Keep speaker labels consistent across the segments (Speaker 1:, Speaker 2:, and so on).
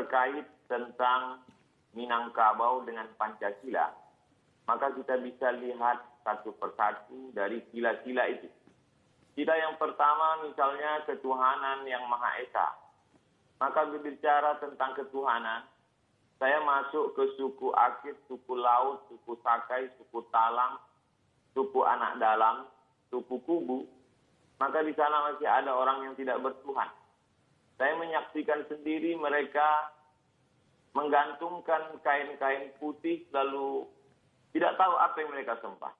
Speaker 1: terkait tentang Minangkabau dengan Pancasila, maka kita bisa lihat satu persatu dari sila-sila itu. Sila yang pertama misalnya ketuhanan yang Maha Esa. Maka berbicara tentang ketuhanan, saya masuk ke suku Akit, suku Laut, suku Sakai, suku Talang, suku Anak Dalam, suku Kubu. Maka di sana masih ada orang yang tidak bertuhan. Saya menyaksikan sendiri mereka menggantungkan kain-kain putih lalu tidak tahu apa yang mereka sembah.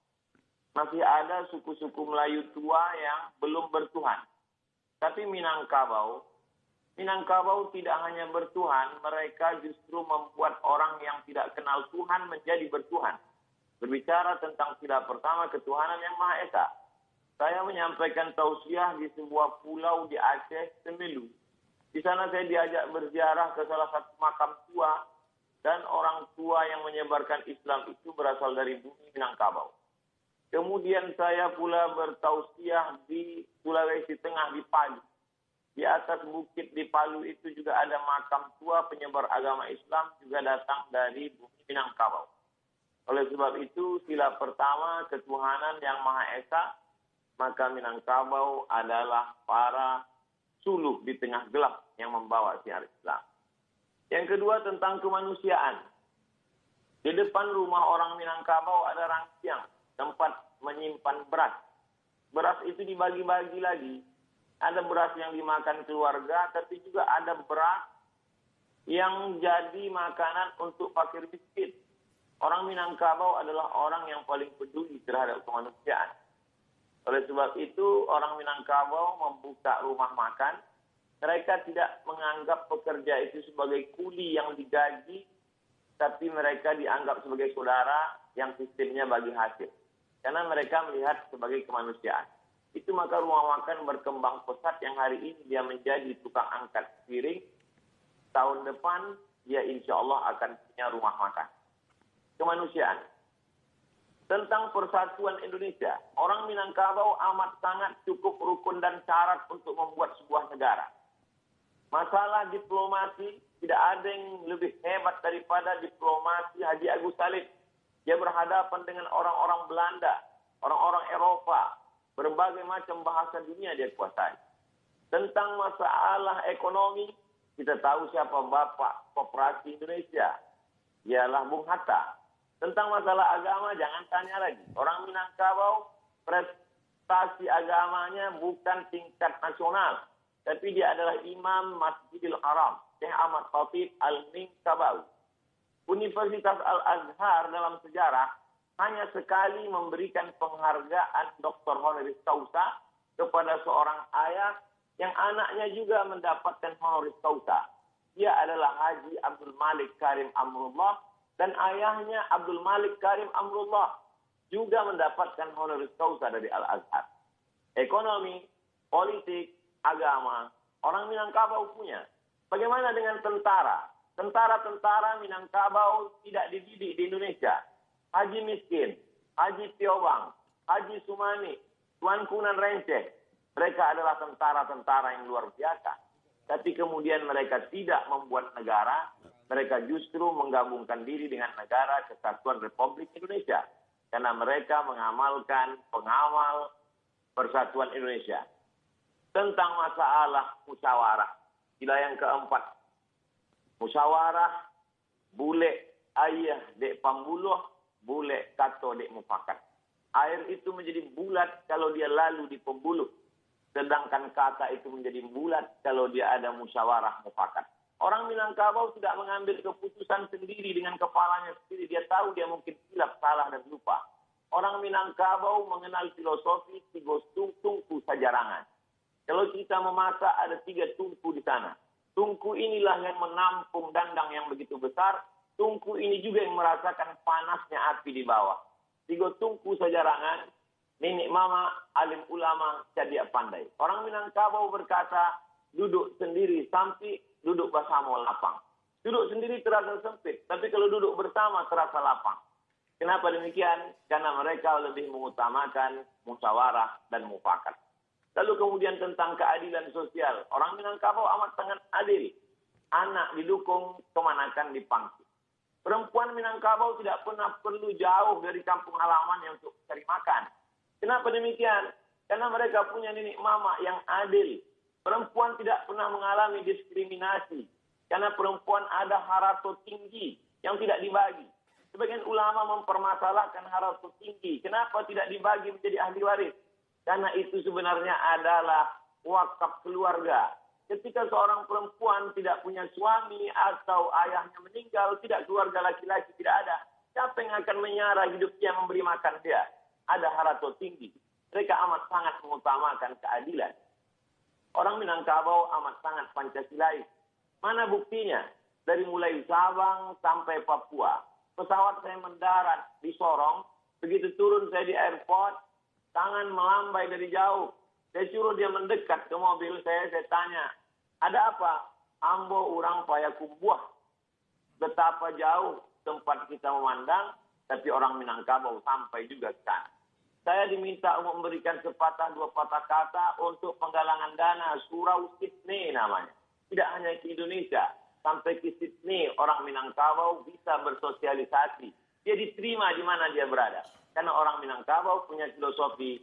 Speaker 1: Masih ada suku-suku Melayu tua yang belum bertuhan. Tapi Minangkabau tidak hanya bertuhan, mereka justru membuat orang yang tidak kenal Tuhan menjadi bertuhan. Berbicara tentang sila pertama ketuhanan yang Maha Esa. Saya menyampaikan tausiah di sebuah pulau di Aceh, Semelu. Di sana saya diajak berziarah ke salah satu makam tua dan orang tua yang menyebarkan Islam itu berasal dari bumi Minangkabau. Kemudian saya pula bertausiah di Sulawesi Tengah di Palu. Di atas bukit di Palu itu juga ada makam tua penyebar agama Islam juga datang dari bumi Minangkabau. Oleh sebab itu sila pertama ketuhanan yang Maha Esa, maka Minangkabau adalah para suluh di tengah gelap yang membawa siar Islam. Yang kedua tentang kemanusiaan. Di depan rumah orang Minangkabau ada rangsiang, tempat menyimpan beras. Beras itu dibagi-bagi lagi. Ada beras yang dimakan keluarga, tapi juga ada beras yang jadi makanan untuk fakir miskin. Orang Minangkabau adalah orang yang paling peduli terhadap kemanusiaan. Oleh sebab itu, orang Minangkabau membuka rumah makan. Mereka tidak menganggap pekerja itu sebagai kuli yang digaji, tapi mereka dianggap sebagai saudara yang sistemnya bagi hasil. Karena mereka melihat sebagai kemanusiaan. Itu maka rumah makan berkembang pesat yang hari ini dia menjadi tukang angkat piring. Tahun depan dia insya Allah akan punya rumah makan. Kemanusiaan. Tentang persatuan Indonesia. Orang Minangkabau amat sangat cukup rukun dan syarat untuk membuat sebuah negara. Masalah diplomasi tidak ada yang lebih hebat daripada diplomasi Haji Agus Salim. Dia berhadapan dengan orang-orang Belanda, orang-orang Eropa, berbagai macam bahasa dunia dia kuasai. Tentang masalah ekonomi, kita tahu siapa Bapak Koperasi Indonesia. Ialah Bung Hatta. Tentang masalah agama, jangan tanya lagi. Orang Minangkabau, prestasi agamanya bukan tingkat nasional. Tapi dia adalah Imam Masjidil Haram, Syekh Ahmad Khatib Al-Minangkabau. Universitas Al-Azhar dalam sejarah hanya sekali memberikan penghargaan Dr. Honoris Causa kepada seorang ayah yang anaknya juga mendapatkan Honoris Causa. Dia adalah Haji Abdul Malik Karim Amrullah dan ayahnya Abdul Malik Karim Amrullah juga mendapatkan Honoris Causa dari Al-Azhar. Ekonomi, politik, agama, orang Minangkabau punya. Bagaimana dengan tentara? Tentara-tentara Minangkabau tidak dididik di Indonesia. Haji Miskin, Haji Piobang, Haji Sumani, Tuan Kunan Renceh. Mereka adalah tentara-tentara yang luar biasa. Tapi kemudian mereka tidak membuat negara. Mereka justru menggabungkan diri dengan negara Kesatuan Republik Indonesia. Karena mereka mengamalkan pengawal Persatuan Indonesia. Tentang masalah musyawarah. Sila yang keempat. Musyawarah, bule ayah dek pambuluh, bule kato dek mufakat. Air itu menjadi bulat kalau dia lalu di pembuluh. Sedangkan kata itu menjadi bulat kalau dia ada musyawarah mufakat. Orang Minangkabau tidak mengambil keputusan sendiri dengan kepalanya sendiri. Dia tahu dia mungkin silap, salah, dan lupa. Orang Minangkabau mengenal filosofi tiga tungku sajarangan. Kalau kita memasak ada 3 tungku di sana. Tungku inilah yang menampung dandang yang begitu besar. Tungku ini juga yang merasakan panasnya api di bawah. 3 tungku sajarangan, nenek mama, alim ulama, cadia pandai. Orang Minangkabau berkata, duduk sendiri sampai duduk bersama lapang. Duduk sendiri terasa sempit, tapi kalau duduk bersama terasa lapang. Kenapa demikian? Karena mereka lebih mengutamakan musyawarah dan mufakat. Lalu kemudian tentang keadilan sosial. Orang Minangkabau amat sangat adil. anak didukung, kemanakan dipangku. Perempuan Minangkabau tidak pernah perlu jauh dari kampung halamannya untuk cari makan. Kenapa demikian? Karena mereka punya nenek mama yang adil. Perempuan tidak pernah mengalami diskriminasi. Karena perempuan ada harato tinggi yang tidak dibagi. Sebagian ulama mempermasalahkan harato tinggi. Kenapa tidak dibagi menjadi ahli waris? Karena itu sebenarnya adalah wakaf keluarga. Ketika seorang perempuan tidak punya suami atau ayahnya meninggal, tidak keluarga laki-laki, tidak ada. Siapa yang akan menyara hidup dia, memberi makan dia? Ada harato tinggi. Mereka amat sangat mengutamakan keadilan. Orang Minangkabau amat sangat Pancasilais. Mana buktinya? Dari mulai Sabang sampai Papua. Pesawat saya mendarat di Sorong. Begitu turun saya di airport, tangan melambai dari jauh. Saya suruh dia mendekat ke mobil saya tanya, ada apa? Ambo urang Payakumbuh. Betapa jauh tempat kita memandang, tapi orang Minangkabau sampai juga ke sana. Saya diminta untuk memberikan sepatah dua patah kata untuk penggalangan dana Surau Sydney namanya. Tidak hanya ke Indonesia, sampai ke Sydney orang Minangkabau bisa bersosialisasi. Dia diterima di mana dia berada. Karena orang Minangkabau punya filosofi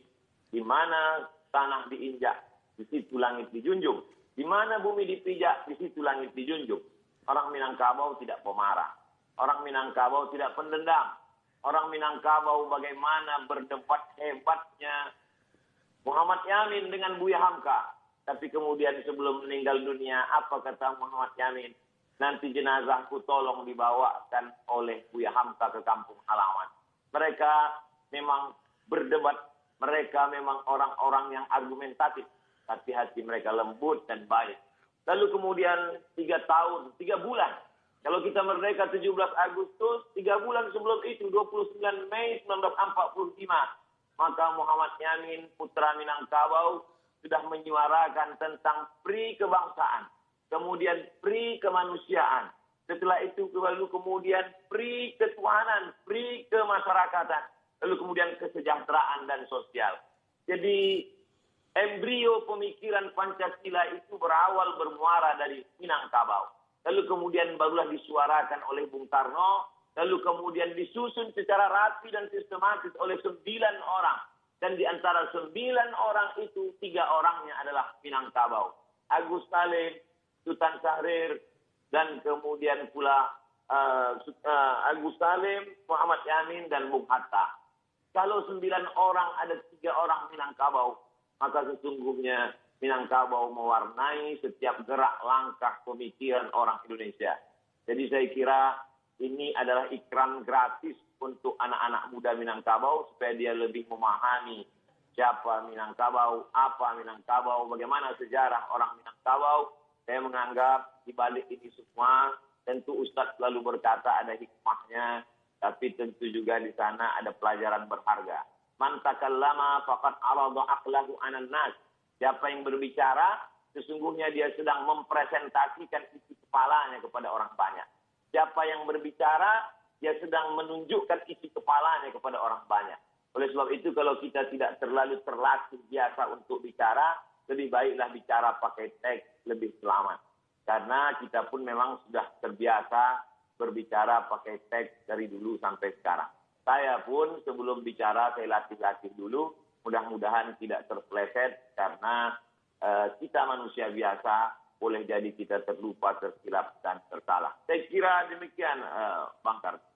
Speaker 1: di mana tanah diinjak, di situ langit dijunjung. Di mana bumi dipijak, di situ langit dijunjung. Orang Minangkabau tidak pemarah. Orang Minangkabau tidak pendendam. Orang Minangkabau bagaimana berdebat hebatnya Muhammad Yamin dengan Buya Hamka. Tapi kemudian sebelum meninggal dunia, apa kata Muhammad Yamin? Nanti jenazahku tolong dibawakan oleh Buya Hamka ke kampung halaman. Mereka memang berdebat. Mereka memang orang-orang yang argumentatif. Tapi hati mereka lembut dan baik. Lalu kemudian 3 tahun, 3 bulan. Kalau kita merdeka 17 Agustus, 3 bulan sebelum itu, 29 Mei 1945. Maka Muhammad Yamin, putra Minangkabau, sudah menyuarakan tentang pri kebangsaan. Kemudian pri kemanusiaan. Setelah itu lalu kemudian pri ketuhanan, pri kemasyarakatan. Lalu kemudian kesejahteraan dan sosial. Jadi embrio pemikiran Pancasila itu berawal bermuara dari Minangkabau. Lalu kemudian barulah disuarakan oleh Bung Karno. Lalu kemudian disusun secara rapi dan sistematis oleh 9 orang. Dan di antara 9 orang itu 3 orangnya adalah Minangkabau. Agus Salim, Sultan Syahrir, dan kemudian pula Agus Salim, Muhammad Yamin, dan Bung Hatta. Kalau 9 orang ada 3 orang Minangkabau, maka sesungguhnya Minangkabau mewarnai setiap gerak langkah pemikiran orang Indonesia. Jadi saya kira ini adalah ikram gratis untuk anak-anak muda Minangkabau supaya dia lebih memahami siapa Minangkabau, apa Minangkabau, bagaimana sejarah orang Minangkabau. Saya menganggap di balik ini semua tentu Ustadz selalu berkata ada hikmahnya, tapi tentu juga di sana ada pelajaran berharga. Man takallama faqad arada aqlahu 'alan nas. Siapa yang berbicara, sesungguhnya dia sedang mempresentasikan isi kepalanya kepada orang banyak. Siapa yang berbicara, dia sedang menunjukkan isi kepalanya kepada orang banyak. Oleh sebab itu, kalau kita tidak terlalu terlatih biasa untuk bicara, lebih baiklah bicara pakai teks, lebih selamat. Karena kita pun memang sudah terbiasa berbicara pakai teks dari dulu sampai sekarang. Saya pun sebelum bicara, saya latih-latih dulu. Mudah-mudahan tidak terpleset karena kita manusia biasa, boleh jadi kita terlupa, tersilap, dan tersalah. Saya kira demikian, Bang Karti.